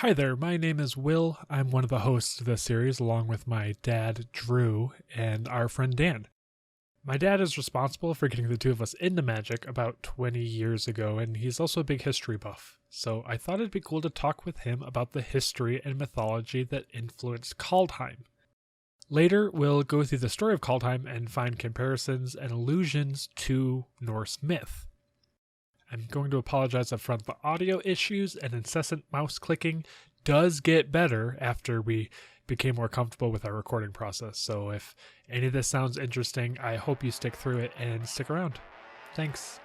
Hi there, my name is Will. I'm one of the hosts of this series, along with my dad, Drew, and our friend Dan. My dad is responsible for getting the two of us into magic about 20 years ago, and he's also a big history buff. So I thought it'd be cool to talk with him about the history and mythology that influenced Kaldheim. Later, we'll go through the story of Kaldheim and find comparisons and allusions to Norse myth. I'm going to apologize up front. The audio issues and incessant mouse clicking does get better after we became more comfortable with our recording process. So if any of this sounds interesting, I hope you stick through it and stick around. Thanks.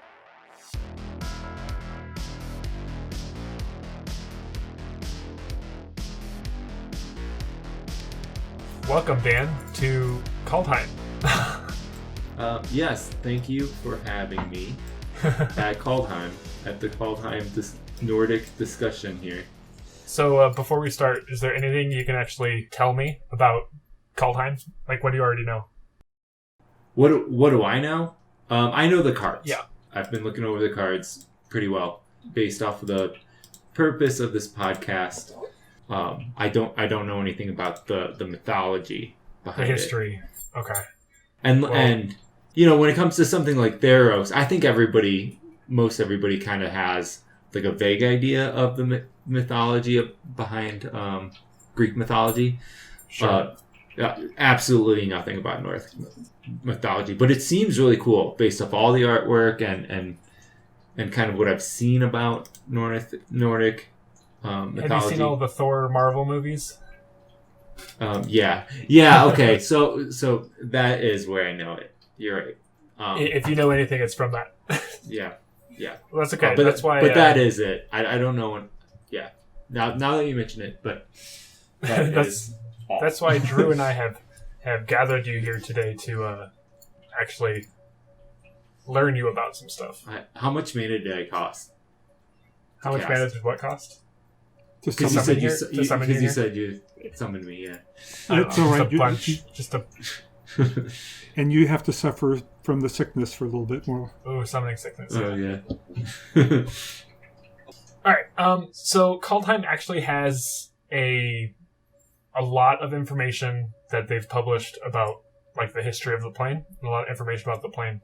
Welcome, Dan, to Kaldheim. Yes, thank you for having me at Kaldheim, at the Kaldheim Nordic discussion here. So before we start, is there anything you can actually tell me about Kaldheim? Like, what do you already know? What do I know? I know the cards. Yeah. I've been looking over the cards pretty well based off of the purpose of this podcast. I don't know anything about the mythology behind the history. Okay. And you know, when it comes to something like Theros, I think most everybody kind of has like a vague idea of the mythology behind Greek mythology. Sure. Absolutely nothing about Norse mythology, but it seems really cool based off all the artwork and kind of what I've seen about Nordic mythology. Have you seen all the Thor Marvel movies? Yeah. Okay. So that is where I know it. You're right. If you know anything, it's from that. Yeah. Well, that's okay. But that's why. But that is it. I don't know when. Yeah. Now that you mention it, but that's why Drew and I have gathered you here today to actually learn you about some stuff. How much mana did I cost? How much mana did what cost? Because you said you summoned me. Yeah. It's all right. Just a bunch. Just a. And you have to suffer from the sickness for a little bit more. Oh, summoning sickness. Oh, yeah. All right. So Kaldheim actually has a lot of information that they've published about like the history of the plane, and a lot of information about the plane.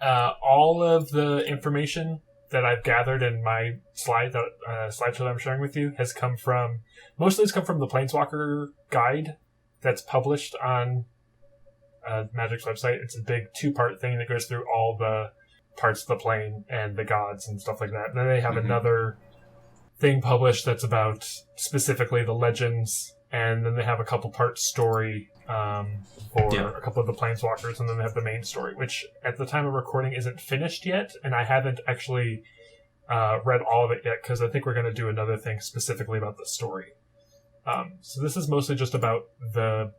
All of the information that I've gathered in my slideshow that I'm sharing with you has come from the Planeswalker guide that's published on Magic's website. It's a big 2-part thing that goes through all the parts of the plane and the gods and stuff like that. And then they have another thing published that's about specifically the legends, and then they have a couple-part story for a couple of the Planeswalkers, and then they have the main story, which at the time of recording isn't finished yet, and I haven't actually read all of it yet, because I think we're going to do another thing specifically about the story. So this is mostly just about the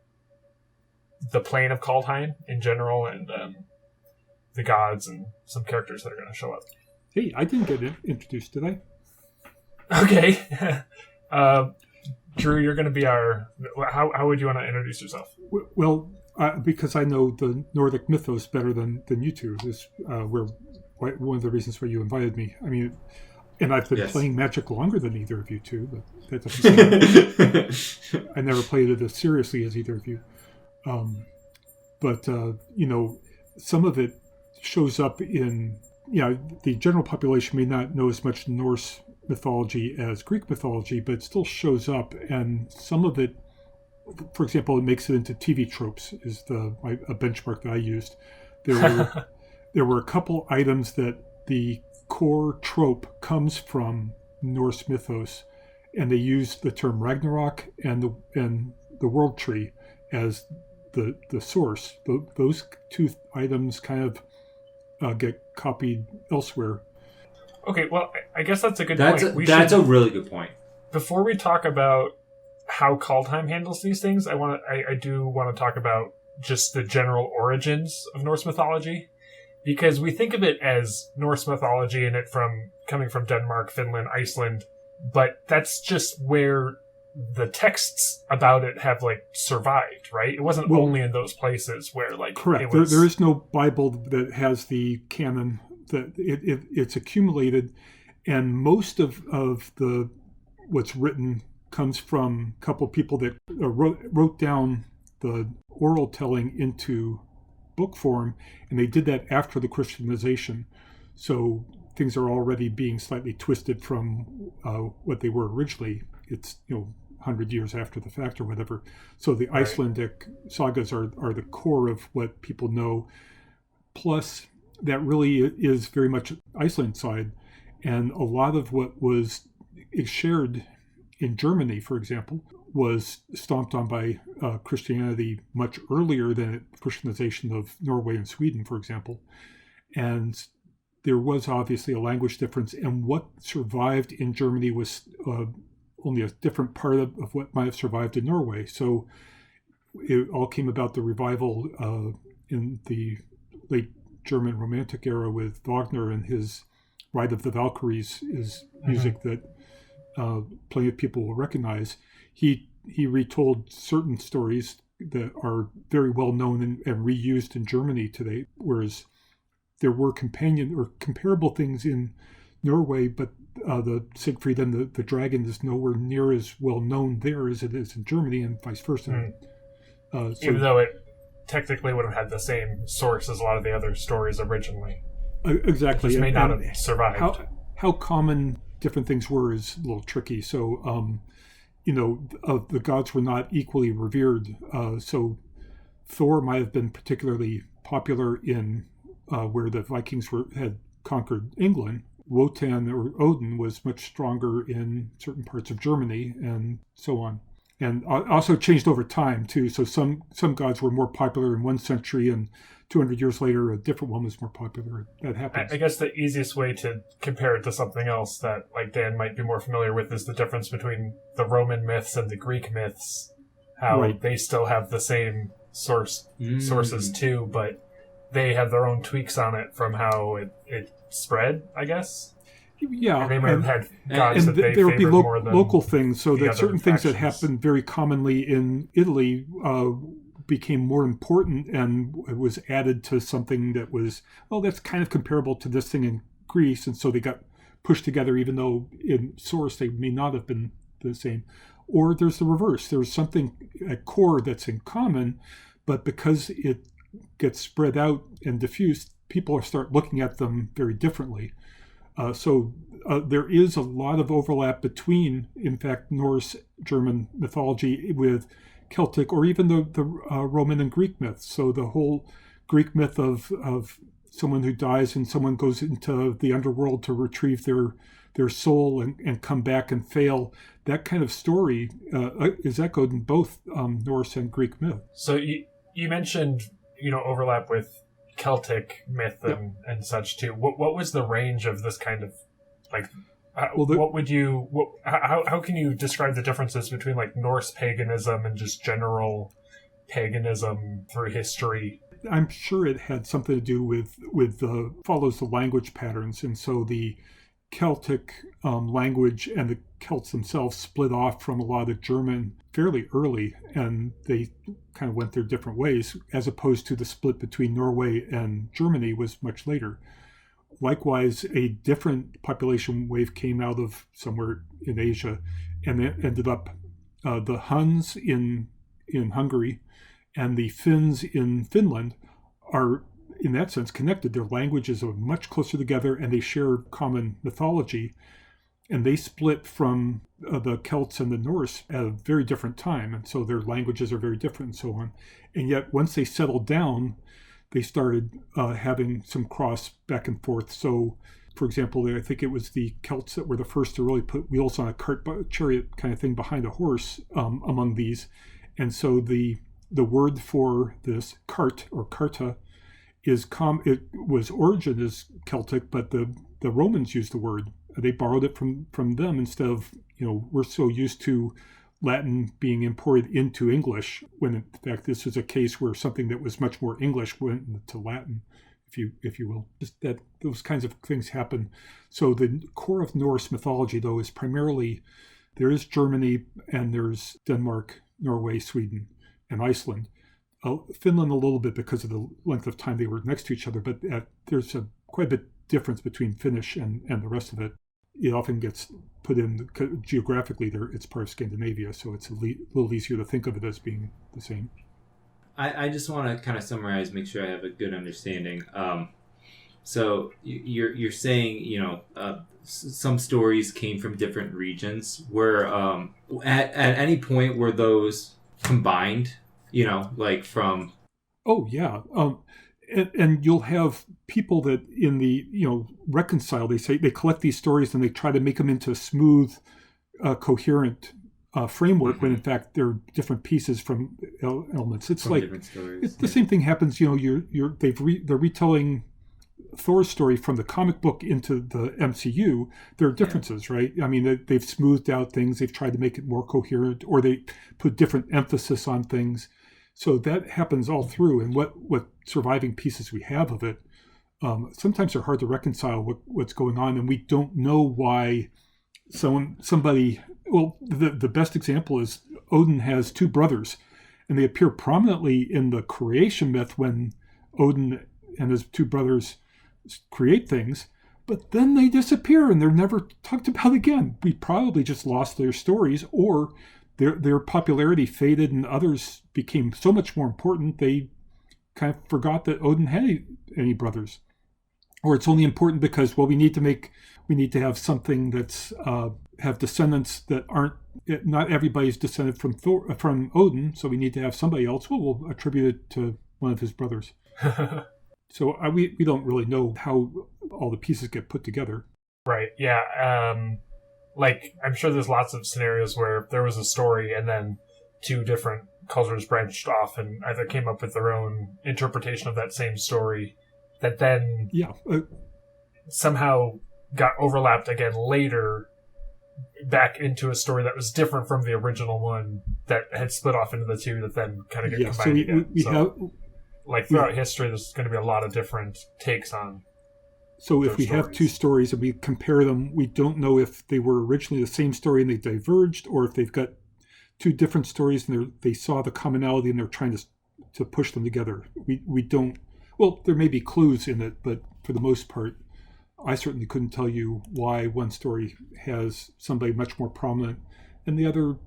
plane of Kaldheim in general, and the gods and some characters that are going to show up. Hey, I didn't get introduced, did I? Okay. Drew, you're going to be our... How would you want to introduce yourself? Well, because I know the Nordic mythos better than you two. This one of the reasons why you invited me. I mean, and I've been playing Magic longer than either of you two, but that doesn't sound... I never played it as seriously as either of you. But some of it shows up in, the general population may not know as much Norse mythology as Greek mythology, but it still shows up, and some of it, for example, it makes it into TV tropes is a benchmark that I used. There were a couple items that the core trope comes from Norse mythos, and they used the term Ragnarok and the World Tree as the source. Those two items kind of get copied elsewhere. Okay, well, I guess that's a good point. That's a really good point. Before we talk about how Kaldheim handles these things, I do want to talk about just the general origins of Norse mythology, because we think of it as Norse mythology and it coming from Denmark, Finland, Iceland, but that's just where the texts about it have survived, right? It wasn't only in those places where correct. There is no Bible that has the canon that it's accumulated, and most of the what's written comes from a couple people that wrote down the oral telling into book form, and they did that after the Christianization. So things are already being slightly twisted from what they were originally. It's 100 years after the fact or whatever. So the Icelandic sagas are the core of what people know. Plus, that really is very much Iceland side, and a lot of what is shared in Germany, for example, was stomped on by Christianity much earlier than Christianization of Norway and Sweden, for example. And there was obviously a language difference, and what survived in Germany was only a different part of what might have survived in Norway. So it all came about the revival in the late German Romantic era with Wagner and his Ride of the Valkyries, is music that plenty of people will recognize. He retold certain stories that are very well known and reused in Germany today, whereas there were companion or comparable things in Norway, but the Siegfried and the dragon is nowhere near as well known there as it is in Germany, and vice versa. Even though it technically would have had the same source as a lot of the other stories originally. Exactly. It just may not have survived. How common different things were is a little tricky. So, the gods were not equally revered. So Thor might have been particularly popular in where the Vikings had conquered England. Wotan or Odin was much stronger in certain parts of Germany, and so on. And also changed over time too. So some gods were more popular in one century, and 200 years later, a different one was more popular. That happens. I guess the easiest way to compare it to something else that like Dan might be more familiar with is the difference between the Roman myths and the Greek myths. How they still have the same sources too, but they have their own tweaks on it from how it spread, I guess. Yeah, and they might have had gods that they there would be favored more than local things, so that certain things that factions. happened very commonly in Italy became more important, and it was added to something that was, that's kind of comparable to this thing in Greece, and so they got pushed together, even though in source they may not have been the same. Or there's the reverse. There's something at core that's in common, but because it gets spread out and diffused, people start looking at them very differently. So there is a lot of overlap between, in fact, Norse, German mythology with Celtic, or even the Roman and Greek myths. So the whole Greek myth of someone who dies and someone goes into the underworld to retrieve their soul and come back and fail, that kind of story is echoed in both Norse and Greek myth. So you mentioned overlap with Celtic myth and such too. What was the range of this kind of like? How can you describe the differences between like Norse paganism and just general paganism through history? I'm sure it had something to do with follows the language patterns, and so the Celtic language and the Celts themselves split off from a lot of German fairly early, and they kind of went their different ways, as opposed to the split between Norway and Germany was much later. Likewise, a different population wave came out of somewhere in Asia, and it ended up the Huns in Hungary and the Finns in Finland are, in that sense, connected. Their languages are much closer together, and they share common mythology. And they split from the Celts and the Norse at a very different time, and so their languages are very different and so on. And yet, once they settled down, they started having some cross back and forth. So, for example, I think it was the Celts that were the first to really put wheels on a chariot kind of thing behind a horse among these. And so the word for this, cart or carta, it was origin is Celtic, but the Romans used the word. They borrowed it from them instead of, we're so used to Latin being imported into English, when in fact this is a case where something that was much more English went to Latin, if you will. Just that those kinds of things happen. So the core of Norse mythology, though, is primarily there is Germany and there's Denmark, Norway, Sweden, and Iceland. Finland a little bit because of the length of time they were next to each other, but there's quite a bit difference between Finnish and the rest of it. it often gets put in geographically. There, it's part of Scandinavia, so it's a little easier to think of it as being the same. I just want to kind of summarize, make sure I have a good understanding. So you're saying, some stories came from different regions. Where at any point were those combined? Like from. Oh yeah, and you'll have people that in the reconcile. They say they collect these stories and they try to make them into a smooth, coherent framework. Mm-hmm. When in fact they're different pieces from elements. It's from like different stories. it's the same thing happens. They're retelling Thor's story from the comic book into the MCU. There are differences, right? I mean, they've smoothed out things. They've tried to make it more coherent, or they put different emphasis on things. So that happens all through. And what surviving pieces we have of it, sometimes they're hard to reconcile what's going on, and we don't know why somebody. Well, the best example is Odin has two brothers, and they appear prominently in the creation myth when Odin and his two brothers create things, but then they disappear and they're never talked about again. We probably just lost their stories, or their popularity faded and others became so much more important they kind of forgot that Odin had any brothers. Or it's only important because, well, we need to have something that's have descendants that aren't, not everybody's descended from Odin, so we need to have somebody else. Well, we'll attribute it to one of his brothers. So we don't really know how all the pieces get put together. Right, yeah. Like, I'm sure there's lots of scenarios where there was a story and then two different cultures branched off and either came up with their own interpretation of that same story that then somehow got overlapped again later back into a story that was different from the original one that had split off into the two that then kind of get combined again. Like throughout history, there's going to be a lot of different takes on. So if we have two stories and we compare them, we don't know if they were originally the same story and they diverged, or if they've got two different stories and they saw the commonality and they're trying to push them together. We don't. Well, there may be clues in it, but for the most part, I certainly couldn't tell you why one story has somebody much more prominent and the other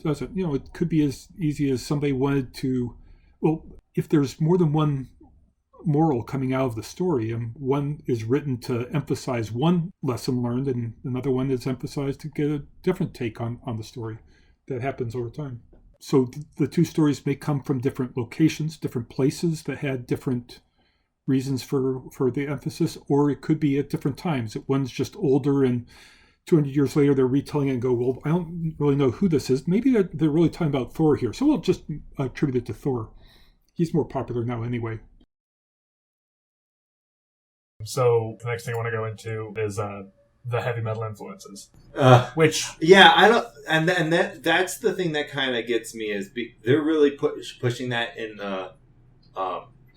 doesn't. It could be as easy as somebody wanted to. Well, if there's more than one moral coming out of the story, and one is written to emphasize one lesson learned and another one is emphasized to get a different take on the story, that happens over time. So the two stories may come from different locations, different places that had different reasons for the emphasis, or it could be at different times. One's just older and 200 years later they're retelling it and go, well, I don't really know who this is. Maybe they're really talking about Thor here, so we'll just attribute it to Thor. He's more popular now anyway. So the next thing I want to go into is the heavy metal influences. Which I don't, and that's the thing that kind of gets me is they're really pushing that in the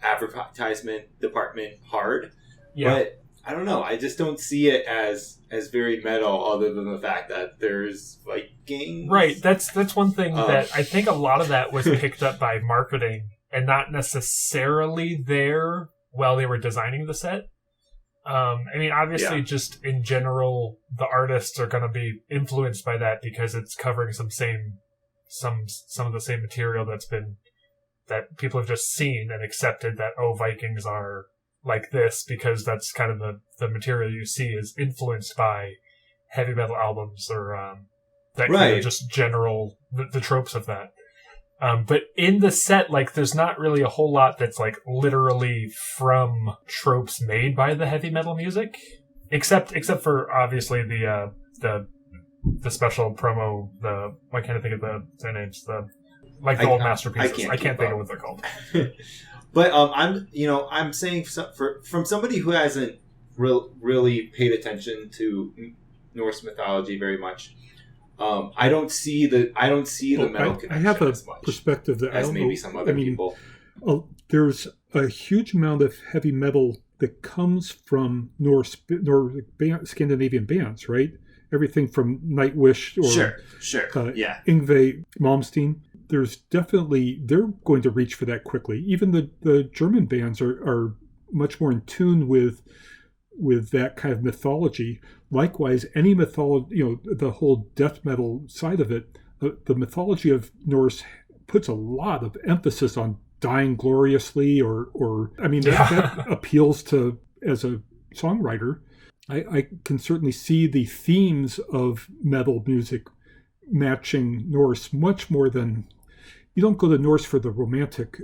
advertisement department hard. Yeah. But I don't know. I just don't see it as very metal, other than the fact that there's Vikings. Right. That's one thing that I think a lot of that was picked up by marketing and not necessarily there while they were designing the set. I mean, obviously, just in general, the artists are going to be influenced by that because it's covering some of the same material that people have just seen and accepted that, Vikings are like this because that's kind of the material you see is influenced by heavy metal albums or that kind of just general the tropes of that. But in the set, there's not really a whole lot that's literally from tropes made by the heavy metal music, except for obviously the special promo. Why can't I think of their names? The old masterpieces. I can't think of what they're called. But I'm saying from somebody who hasn't really paid attention to Norse mythology very much. I don't see the metal connection. I have a as much perspective that as I don't maybe know. some other people. There's a huge amount of heavy metal that comes from Norse Scandinavian bands, right? Everything from Nightwish or Yngwie Malmsteen. They're going to reach for that quickly. Even the German bands are much more in tune with with that kind of mythology. Likewise, any mythology, the whole death metal side of it, the mythology of Norse puts a lot of emphasis on dying gloriously, that appeals to, as a songwriter, I can certainly see the themes of metal music matching Norse much more than, you don't go to Norse for the romantic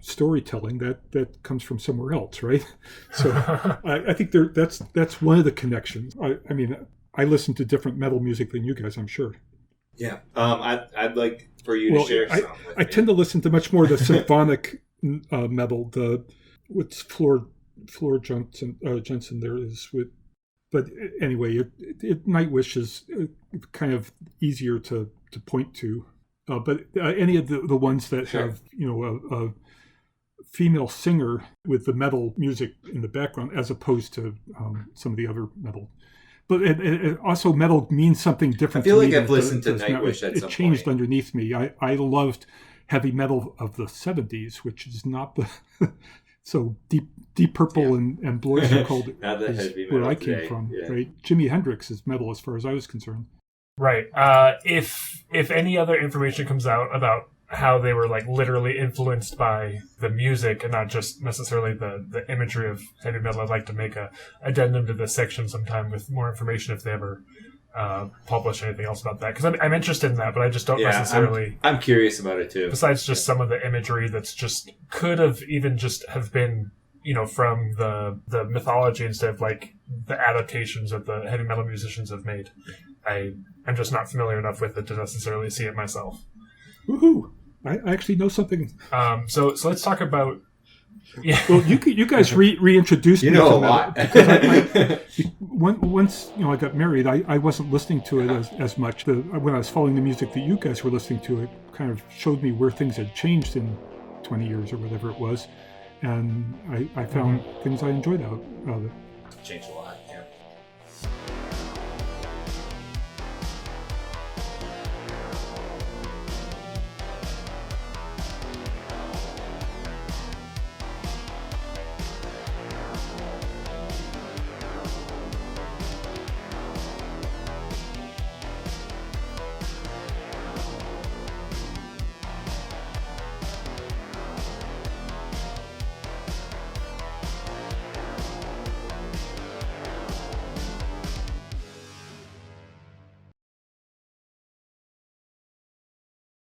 storytelling that comes from somewhere else, right? So I think that's one of the connections. I listen to different metal music than you guys, I'm sure. Yeah. I'd like for you to share some. I tend to listen to much more of the symphonic metal. What's Floor Jensen there is with. But anyway, Nightwish is kind of easier to point to. But any of the ones that have a female singer with the metal music in the background, as opposed to some of the other metal. But it also, metal means something different. I feel to like me I've listened to Nightwish at some point. It changed underneath me. I loved heavy metal of the 70s, which is not the so Deep Purple and Blue Oyster Cult not the heavy metal where I today. came from. Yeah. Right, Jimi Hendrix is metal as far as I was concerned. Right. If any other information comes out about how they were like literally influenced by the music and not just necessarily the imagery of heavy metal, I'd like to make a addendum to this section sometime with more information if they ever publish anything else about that, because I'm interested in that, but I just don't necessarily. I'm curious about it too. Besides just some of the imagery that's just could have even just have been from the mythology instead of like the adaptations that the heavy metal musicians have made. I'm just not familiar enough with it to necessarily see it myself. Woohoo! I actually know something. So let's talk about. Yeah. Well, you guys reintroduced me. You know to a lot. Once I got married, I wasn't listening to it as much. When I was following the music that you guys were listening to, it kind of showed me where things had changed in 20 years or whatever it was, and I found things I enjoyed out of it. Changed a lot.